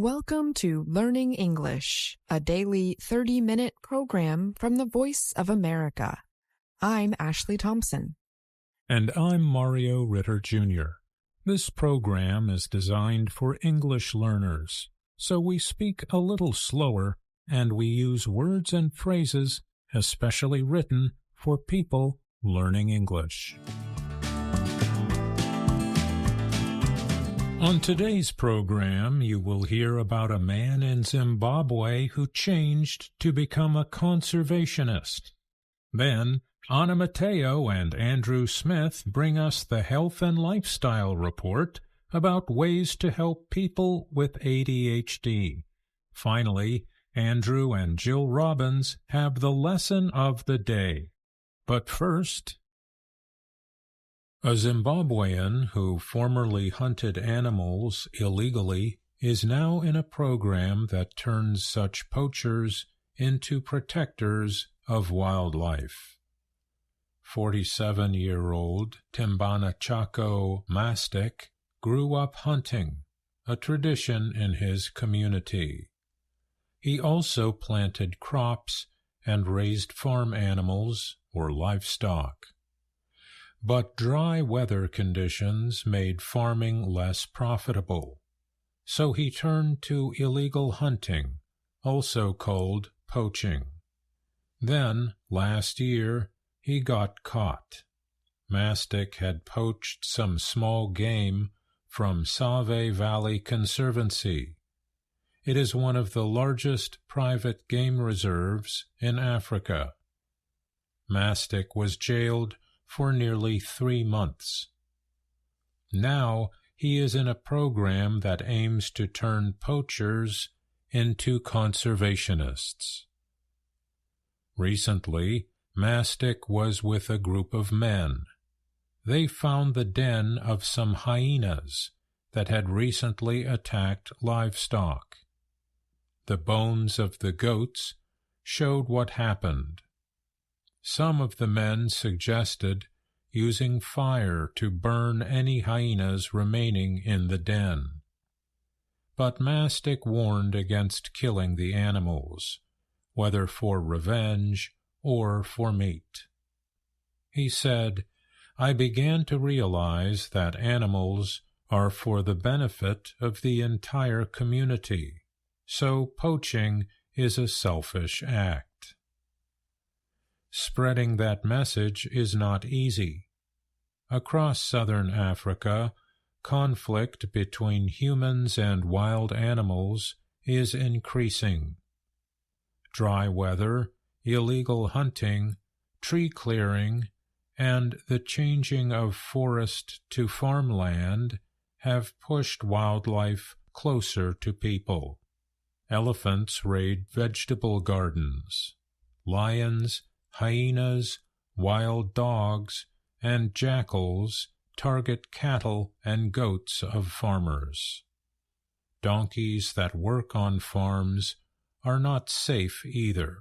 Welcome to Learning English, a daily 30-minute program from the Voice of America. I'm Ashley Thompson. And I'm Mario Ritter Jr. This program is designed for English learners, so we speak a little slower and we use words and phrases especially written for people learning English. On today's program, you will hear about a man in Zimbabwe who changed to become a conservationist. Then, Anna Mateo and Andrew Smith bring us the Health and Lifestyle Report about ways to help people with ADHD. Finally, Andrew and Jill Robbins have the lesson of the day. But first, a Zimbabwean who formerly hunted animals illegally is now in a program that turns such poachers into protectors of wildlife. 47-year-old Timbana Chako Mastic grew up hunting, a tradition in his community. He also planted crops and raised farm animals or livestock. But dry weather conditions made farming less profitable, so he turned to illegal hunting, also called poaching. Then, last year, he got caught. Mastic had poached some small game from Save Valley Conservancy. It is one of the largest private game reserves in Africa. Mastic was jailed for nearly 3 months. Now he is in a program that aims to turn poachers into conservationists. Recently, Mastic was with a group of men. They found the den of some hyenas that had recently attacked livestock. The bones of the goats showed what happened. Some of the men suggested using fire to burn any hyenas remaining in the den. But Mastic warned against killing the animals, whether for revenge or for meat. He said, "I began to realize that animals are for the benefit of the entire community, so poaching is a selfish act." Spreading that message is not easy. Across southern Africa, conflict between humans and wild animals is increasing. Dry weather, illegal hunting, tree clearing, and the changing of forest to farmland have pushed wildlife closer to people. Elephants raid vegetable gardens. Lions, hyenas, wild dogs, and jackals target cattle and goats of farmers. Donkeys that work on farms are not safe either.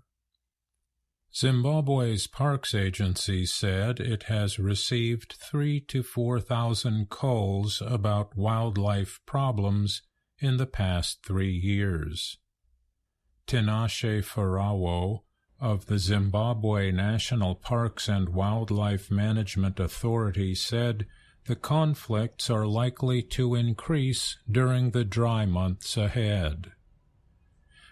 Zimbabwe's Parks Agency said it has received 3,000 to 4,000 calls about wildlife problems in the past 3 years. Tinashe Farawo of the Zimbabwe National Parks and Wildlife Management Authority said the conflicts are likely to increase during the dry months ahead.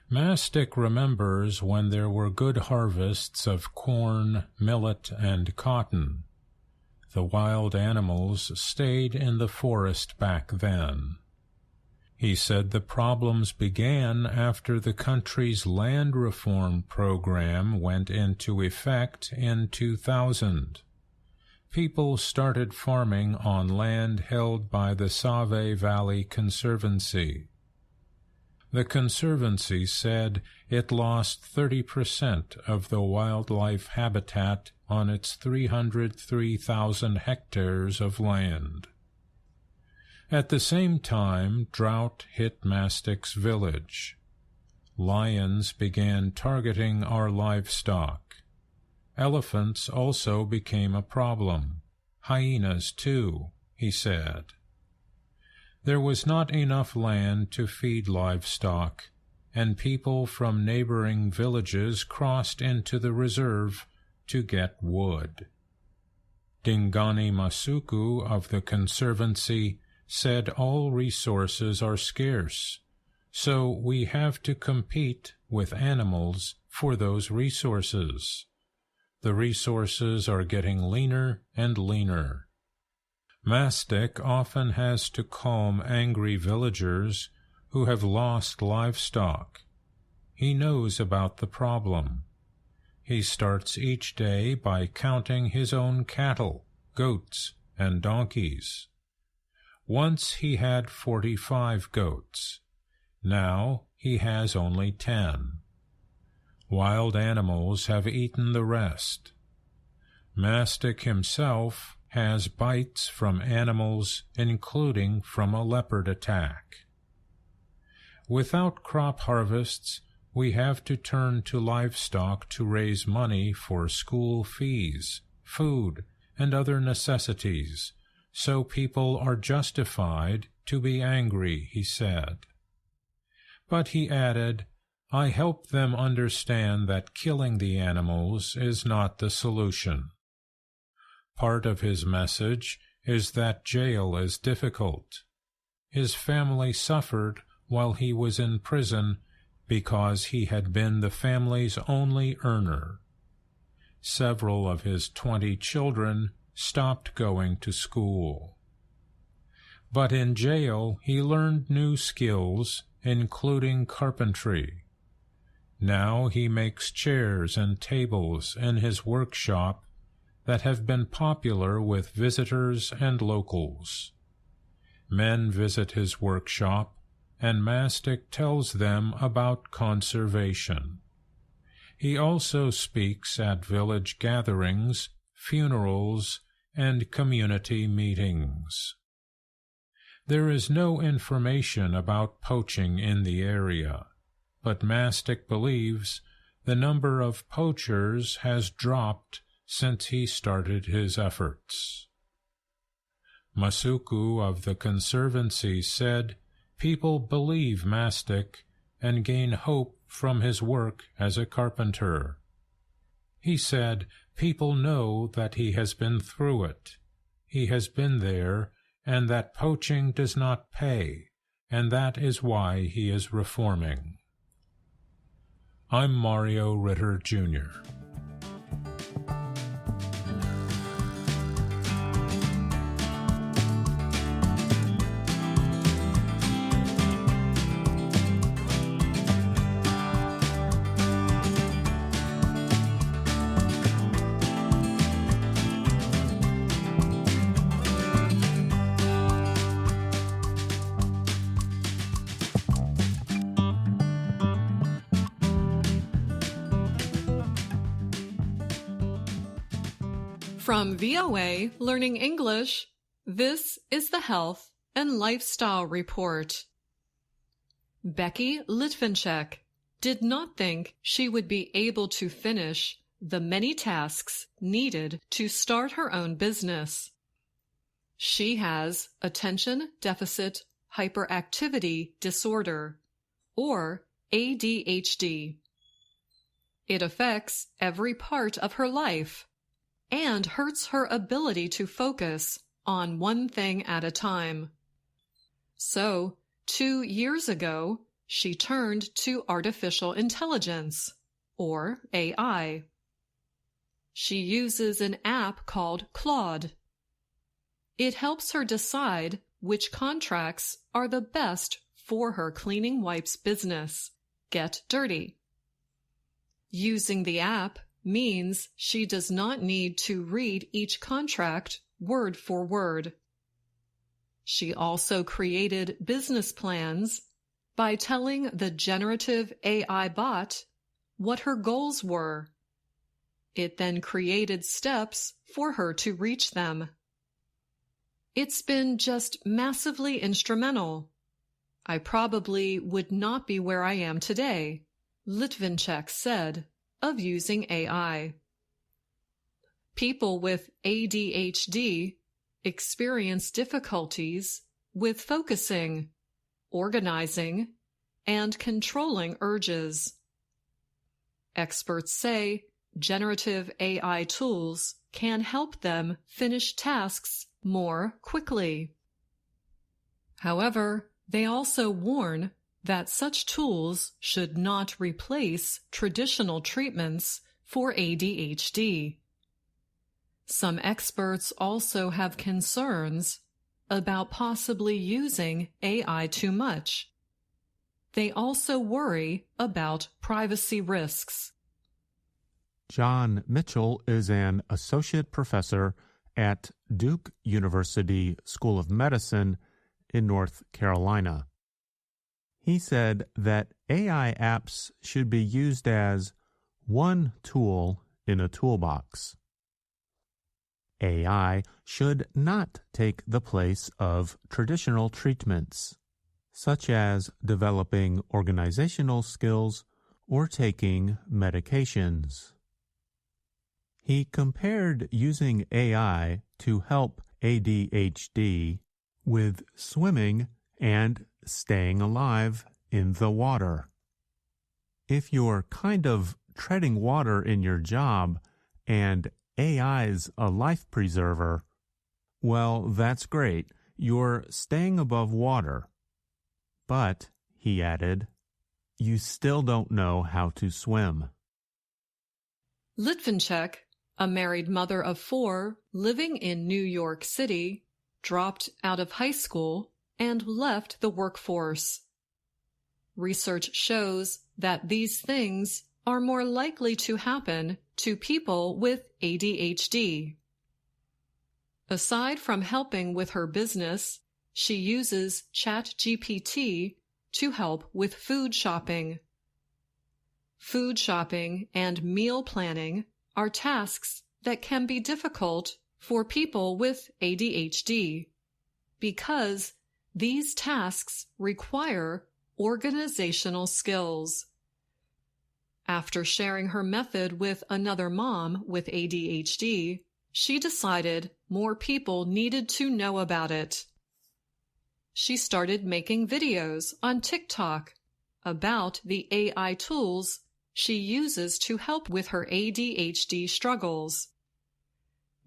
Mastic remembers when there were good harvests of corn, millet, and cotton. The wild animals stayed in the forest back then. He said the problems began after the country's land reform program went into effect in 2000. People started farming on land held by the Save Valley Conservancy. The Conservancy said it lost 30% of the wildlife habitat on its 303,000 hectares of land. At the same time, drought hit Mastic's village. Lions began targeting our livestock. Elephants also became a problem. Hyenas, too, he said. There was not enough land to feed livestock, and people from neighboring villages crossed into the reserve to get wood. Dingani Masuku of the Conservancy said all resources are scarce, so we have to compete with animals for those resources. The resources are getting leaner and leaner. Mastic often has to calm angry villagers who have lost livestock. He knows about the problem. He starts each day by counting his own cattle, goats, and donkeys. Once he had 45 goats. Now he has only 10. Wild animals have eaten the rest. Mastic himself has bites from animals, including from a leopard attack. Without crop harvests, we have to turn to livestock to raise money for school fees, food, and other necessities, so people are justified to be angry, he said. But he added, I help them understand that killing the animals is not the solution. Part of his message is that jail is difficult. His family suffered while he was in prison because he had been the family's only earner. Several of his 20 children stopped going to school. But in jail he learned new skills, including carpentry. Now he makes chairs and tables in his workshop that have been popular with visitors and locals. Men visit his workshop, and Mastic tells them about conservation. He also speaks at village gatherings, funerals, and community meetings. There is no information about poaching in the area, but Mastic believes the number of poachers has dropped since he started his efforts. Masuku of the Conservancy said people believe Mastic and gain hope from his work as a carpenter. He said people know that he has been through it. He has been there, and that poaching does not pay, and that is why he is reforming. I'm Mario Ritter, Jr. From VOA Learning English, this is the Health and Lifestyle Report. Becky Litvinchek did not think she would be able to finish the many tasks needed to start her own business. She has attention deficit hyperactivity disorder, or ADHD. It affects every part of her life and hurts her ability to focus on one thing at a time. So, 2 years ago, she turned to artificial intelligence, or AI. She uses an app called Claude. It helps her decide which contracts are the best for her cleaning wipes business, Get Dirty. Using the app means she does not need to read each contract word for word. She also created business plans by telling the generative AI bot what her goals were. It then created steps for her to reach them. It's been just massively instrumental. I probably would not be where I am today, Litvinchek said of using AI. People with ADHD experience difficulties with focusing, organizing, and controlling urges. Experts say generative AI tools can help them finish tasks more quickly. However, they also warn that such tools should not replace traditional treatments for ADHD. Some experts also have concerns about possibly using AI too much. They also worry about privacy risks. John Mitchell is an associate professor at Duke University School of Medicine in North Carolina. He said that AI apps should be used as one tool in a toolbox. AI should not take the place of traditional treatments, such as developing organizational skills or taking medications. He compared using AI to help ADHD with swimming and staying alive in the water. If you're kind of treading water in your job and AI's a life preserver, well, that's great. You're staying above water. But, he added, you still don't know how to swim. Litvinchek, a married mother of 4 living in New York City, dropped out of high school and left the workforce. Research shows that these things are more likely to happen to people with ADHD. Aside from helping with her business, she uses ChatGPT to help with food shopping. Food shopping and meal planning are tasks that can be difficult for people with ADHD because these tasks require organizational skills. After sharing her method with another mom with ADHD, she decided more people needed to know about it. She started making videos on TikTok about the AI tools she uses to help with her ADHD struggles.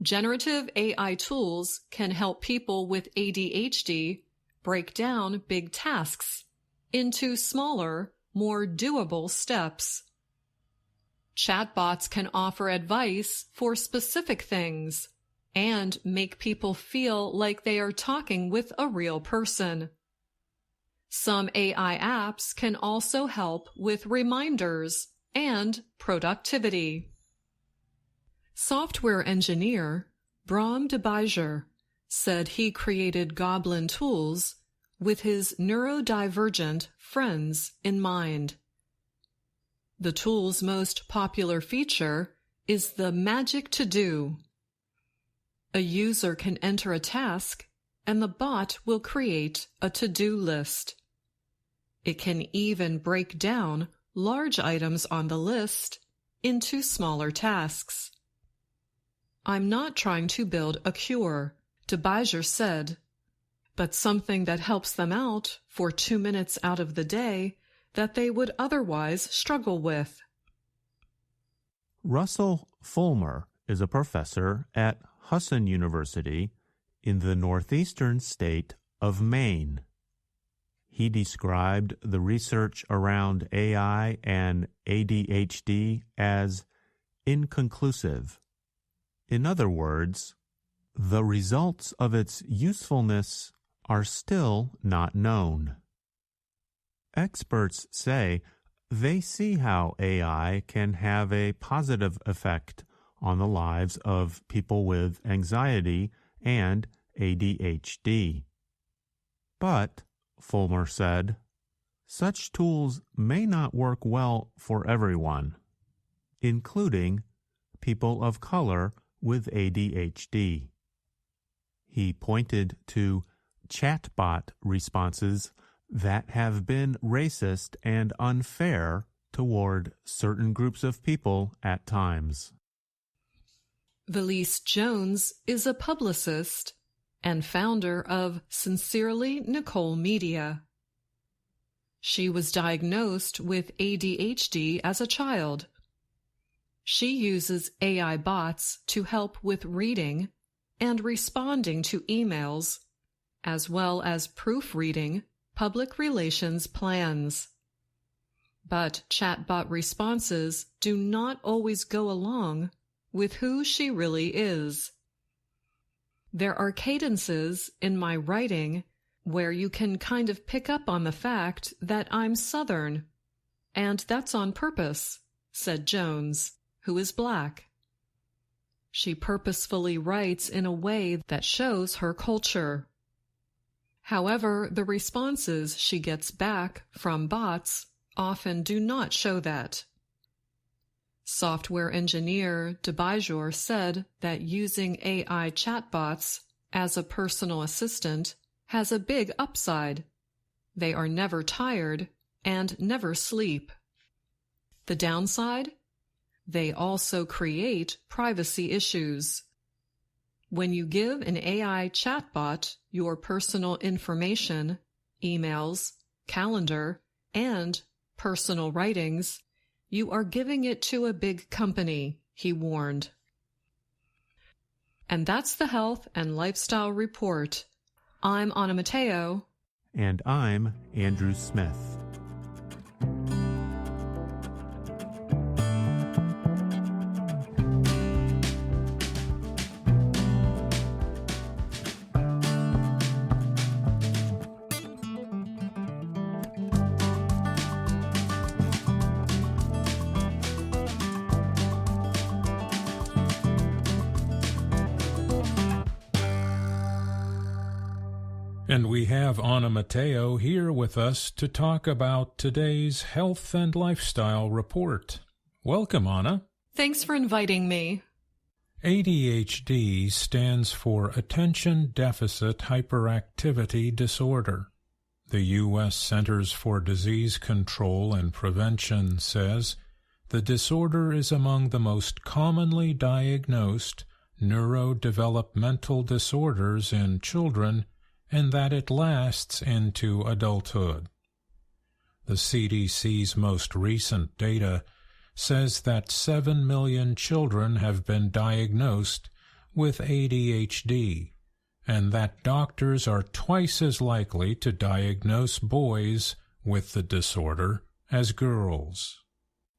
Generative AI tools can help people with ADHD break down big tasks into smaller, more doable steps. Chatbots can offer advice for specific things and make people feel like they are talking with a real person. Some AI apps can also help with reminders and productivity. Software engineer Bram de Bijger said he created Goblin tools with his neurodivergent friends in mind. The tool's most popular feature is the Magic To Do. A user can enter a task, and the bot will create a to-do list. It can even break down large items on the list into smaller tasks. I'm not trying to build a cure, de Bijger said, but something that helps them out for 2 minutes out of the day that they would otherwise struggle with. Russell Fulmer is a professor at Husson University in the northeastern state of Maine. He described the research around AI and ADHD as inconclusive. In other words, the results of its usefulness are still not known. Experts say they see how AI can have a positive effect on the lives of people with anxiety and ADHD. But, Fulmer said, such tools may not work well for everyone, including people of color with ADHD. He pointed to chatbot responses that have been racist and unfair toward certain groups of people at times. Valise Jones is a publicist and founder of Sincerely Nicole Media. She was diagnosed with ADHD as a child. She uses AI bots to help with reading and responding to emails, as well as proofreading public relations plans. But chatbot responses do not always go along with who she really is. There are cadences in my writing where you can kind of pick up on the fact that I'm Southern, and that's on purpose, said Jones, who is Black. She purposefully writes in a way that shows her culture. However, the responses she gets back from bots often do not show that. Software engineer DeBijor said that using AI chatbots as a personal assistant has a big upside. They are never tired and never sleep. The downside? They also create privacy issues. When you give an AI chatbot your personal information, emails, calendar, and personal writings, you are giving it to a big company, he warned. And that's the Health and Lifestyle Report. I'm Anna Mateo. And I'm Andrew Smith. And we have Anna Mateo here with us to talk about today's Health and Lifestyle Report. Welcome, Anna. Thanks for inviting me. ADHD stands for Attention Deficit Hyperactivity Disorder. The U.S. Centers for Disease Control and Prevention says the disorder is among the most commonly diagnosed neurodevelopmental disorders in children, and that it lasts into adulthood. The CDC's most recent data says that 7 million children have been diagnosed with ADHD, and that doctors are twice as likely to diagnose boys with the disorder as girls.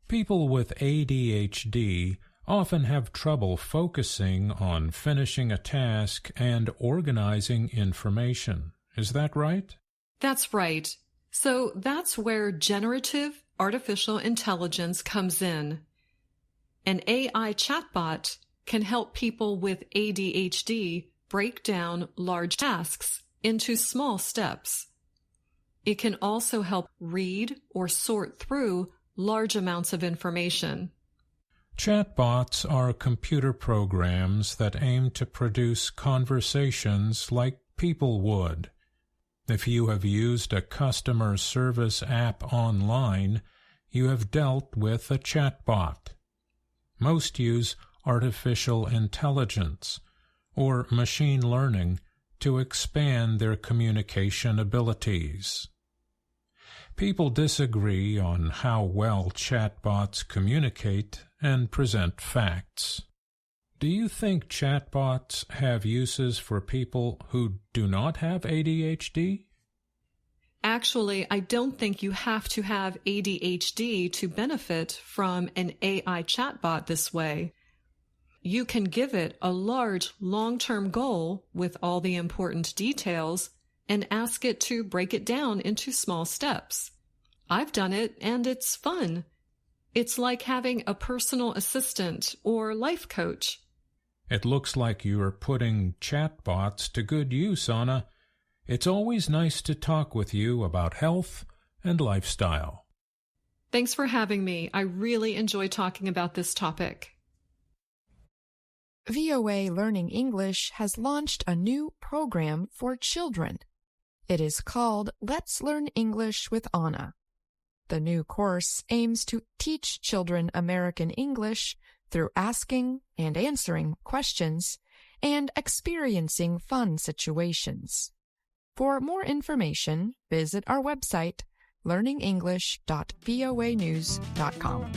People with ADHD often have trouble focusing on finishing a task and organizing information. Is that right? That's right. So that's where generative artificial intelligence comes in. An AI chatbot can help people with ADHD break down large tasks into small steps. It can also help read or sort through large amounts of information. Chatbots are computer programs that aim to produce conversations like people would. If you have used a customer service app online, you have dealt with a chatbot. Most use artificial intelligence or machine learning to expand their communication abilities. People disagree on how well chatbots communicate and present facts. Do you think chatbots have uses for people who do not have ADHD? Actually, I don't think you have to have ADHD to benefit from an AI chatbot this way. You can give it a large, long-term goal with all the important details and ask it to break it down into small steps. I've done it, and it's fun. It's like having a personal assistant or life coach. It looks like you are putting chatbots to good use, Anna. It's always nice to talk with you about health and lifestyle. Thanks for having me. I really enjoy talking about this topic. VOA Learning English has launched a new program for children. It is called Let's Learn English with Anna. The new course aims to teach children American English through asking and answering questions and experiencing fun situations. For more information, visit our website, learningenglish.voanews.com.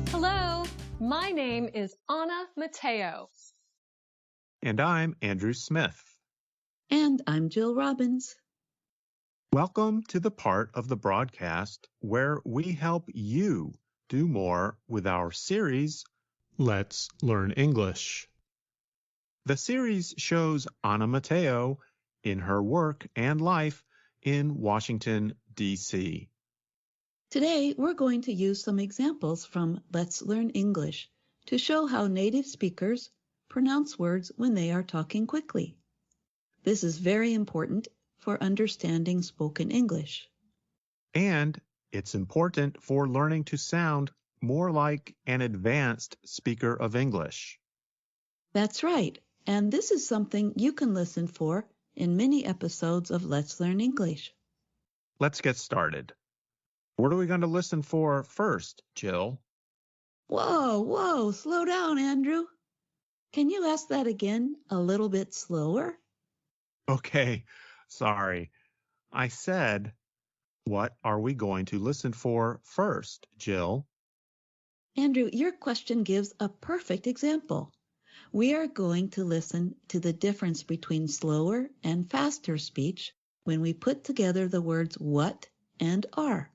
Hello, my name is Anna Mateo. And I'm Andrew Smith. And I'm Jill Robbins. Welcome to the part of the broadcast where we help you do more with our series, Let's Learn English. The series shows Anna Mateo in her work and life in Washington, D.C. Today, we're going to use some examples from Let's Learn English to show how native speakers pronounce words when they are talking quickly. This is very important for understanding spoken English. And it's important for learning to sound more like an advanced speaker of English. That's right, and this is something you can listen for in many episodes of Let's Learn English. Let's get started. What are we going to listen for first, Jill? Whoa, slow down, Andrew. Can you ask that again a little bit slower? Okay, sorry. I said, what are we going to listen for first, Jill? Andrew, your question gives a perfect example. We are going to listen to the difference between slower and faster speech when we put together the words what and are.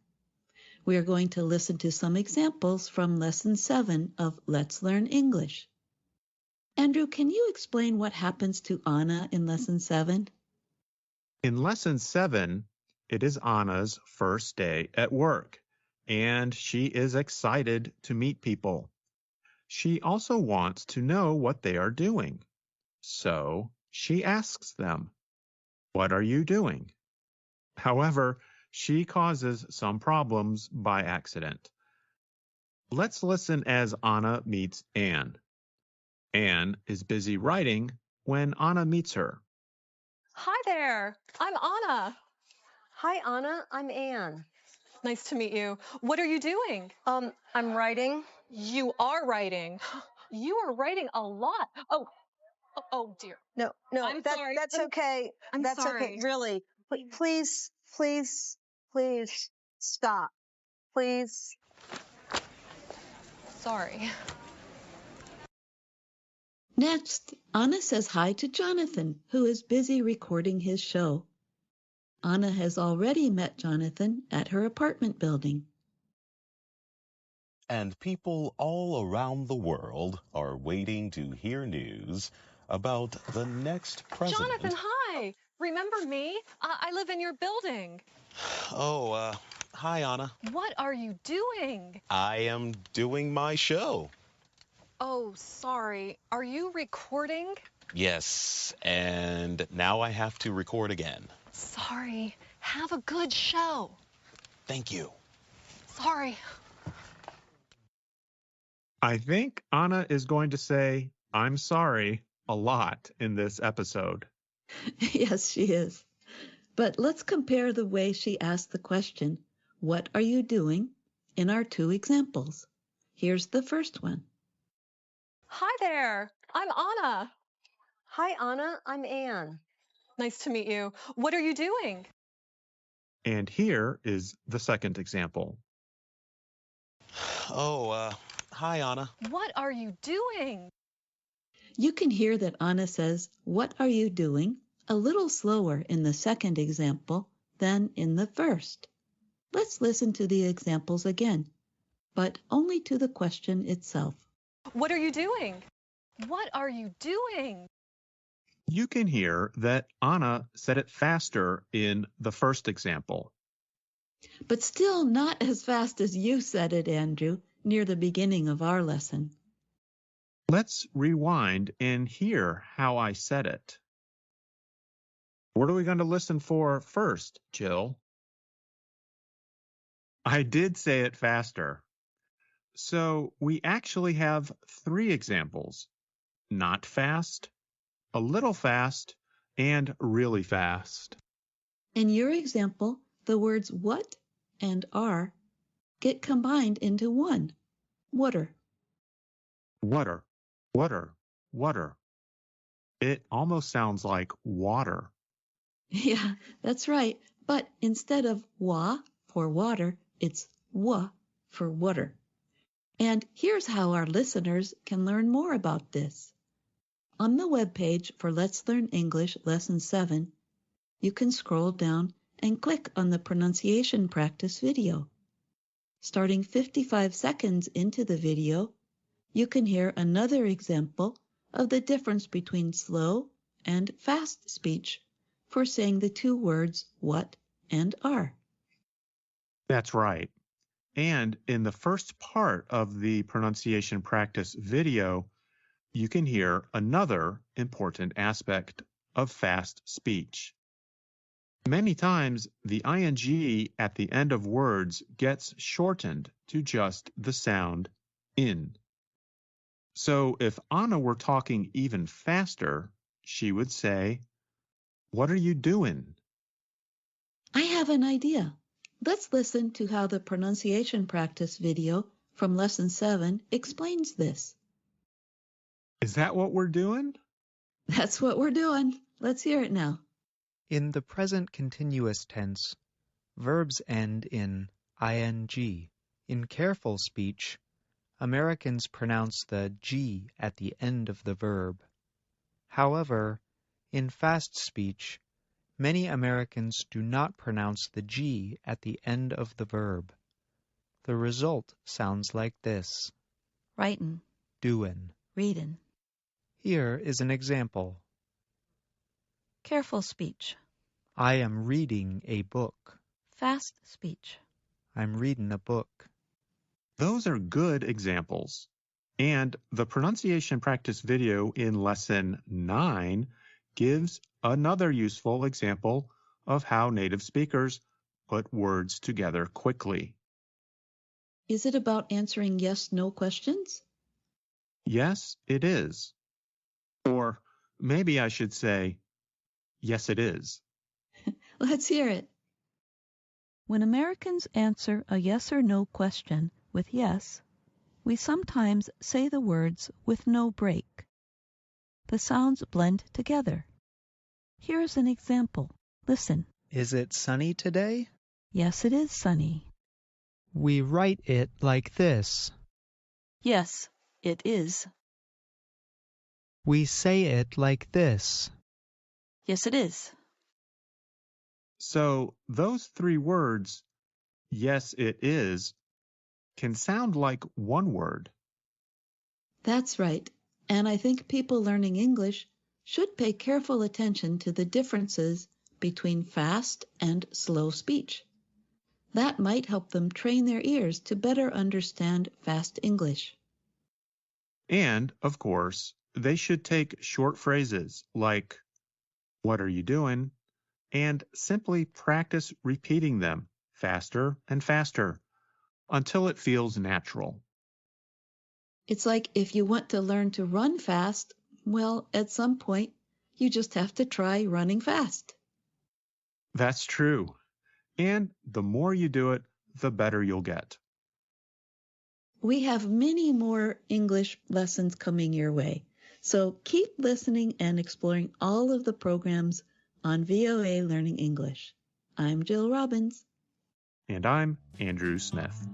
We are going to listen to some examples from Lesson 7 of Let's Learn English. Andrew, can you explain what happens to Anna in Lesson 7? In Lesson 7, it is Anna's first day at work, and she is excited to meet people. She also wants to know what they are doing. So she asks them, "What are you doing?" However, she causes some problems by accident. Let's listen as Anna meets Anne. Anne is busy writing when Anna meets her. Hi there, I'm Anna. Hi, Anna. I'm Anne. Nice to meet you. What are you doing? I'm writing. You are writing. You are writing a lot. Oh dear. No, I'm sorry. that's okay. I'm That's sorry. okay. Really. Please stop. Please. Sorry. Next, Anna says hi to Jonathan, who is busy recording his show. Anna has already met Jonathan at her apartment building. And people all around the world are waiting to hear news about the next president. Jonathan, hi. Remember me? I live in your building. Oh, hi, Anna. What are you doing? I am doing my show. Oh, sorry. Are you recording? Yes, and now I have to record again. Sorry. Have a good show. Thank you. Sorry. I think Anna is going to say, "I'm sorry," a lot in this episode. Yes, she is. But let's compare the way she asked the question, "What are you doing?" in our two examples. Here's the first one. Hi there. I'm Anna. Hi, Anna. I'm Anne. Nice to meet you. What are you doing? And here is the second example. Oh, hi, Anna. What are you doing? You can hear that Anna says, "What are you doing?" a little slower in the second example than in the first. Let's listen to the examples again, but only to the question itself. What are you doing? What are you doing? You can hear that Anna said it faster in the first example. But still not as fast as you said it, Andrew, near the beginning of our lesson. Let's rewind and hear how I said it. What are we going to listen for first, Jill? I did say it faster. So we actually have 3 examples: not fast, a little fast, and really fast. In your example, the words what and are get combined into one. Water. Water, water, water. It almost sounds like water. Yeah, that's right. But instead of wa for water, it's wa for water. And here's how our listeners can learn more about this. On the webpage for Let's Learn English Lesson 7, you can scroll down and click on the pronunciation practice video. Starting 55 seconds into the video, you can hear another example of the difference between slow and fast speech for saying the 2 words what and are. That's right. And in the first part of the pronunciation practice video, you can hear another important aspect of fast speech. Many times, the ing at the end of words gets shortened to just the sound in. So if Anna were talking even faster, she would say, "What are you doing?" I have an idea. Let's listen to how the pronunciation practice video from Lesson 7 explains this. Is that what we're doing? That's what we're doing. Let's hear it now. In the present continuous tense, verbs end in ing. In careful speech, Americans pronounce the G at the end of the verb. However, in fast speech, many Americans do not pronounce the G at the end of the verb. The result sounds like this: Writin', doin'. readin'. Here is an example. Careful speech. I am reading a book. Fast speech. I'm reading a book. Those are good examples. And the pronunciation practice video in Lesson 9 gives another useful example of how native speakers put words together quickly. Is it about answering yes/no questions? Yes, it is. Or maybe I should say, yes, it is. Let's hear it. When Americans answer a yes or no question with yes, we sometimes say the words with no break. The sounds blend together. Here's an example. Listen. Is it sunny today? Yes, it is sunny. We write it like this. Yes, it is. We say it like this. Yes, it is. So those 3 words, yes, it is, can sound like one word. That's right. And I think people learning English should pay careful attention to the differences between fast and slow speech. That might help them train their ears to better understand fast English. And, of course, they should take short phrases like, "What are you doing?" and simply practice repeating them faster and faster until it feels natural. It's like if you want to learn to run fast, well, at some point, you just have to try running fast. That's true. And the more you do it, the better you'll get. We have many more English lessons coming your way, so keep listening and exploring all of the programs on VOA Learning English. I'm Jill Robbins. And I'm Andrew Smith.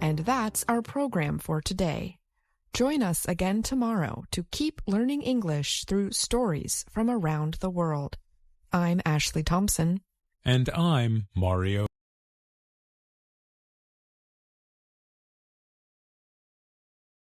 And that's our program for today. Join us again tomorrow to keep learning English through stories from around the world. I'm Ashley Thompson. And I'm Mario